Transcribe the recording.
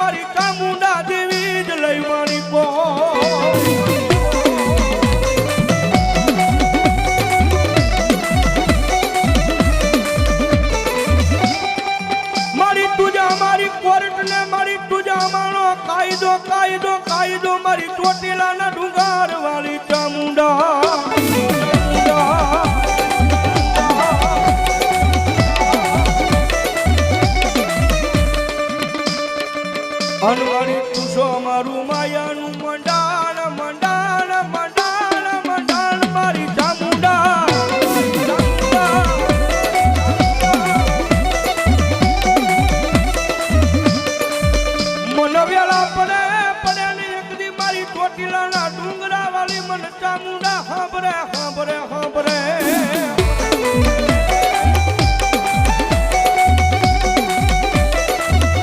મારી ચામુંડા દેવી જ લઈ મારી પો મારી તુજા મારી કોર્ટ ને મારી તુજા માનો કાયદો કાયદો કાયદો મારી ચોટીલાના ડુંગર વાળી ચામુંડા અનવારી તુસો મારું માયાનું મંડાણ મંડા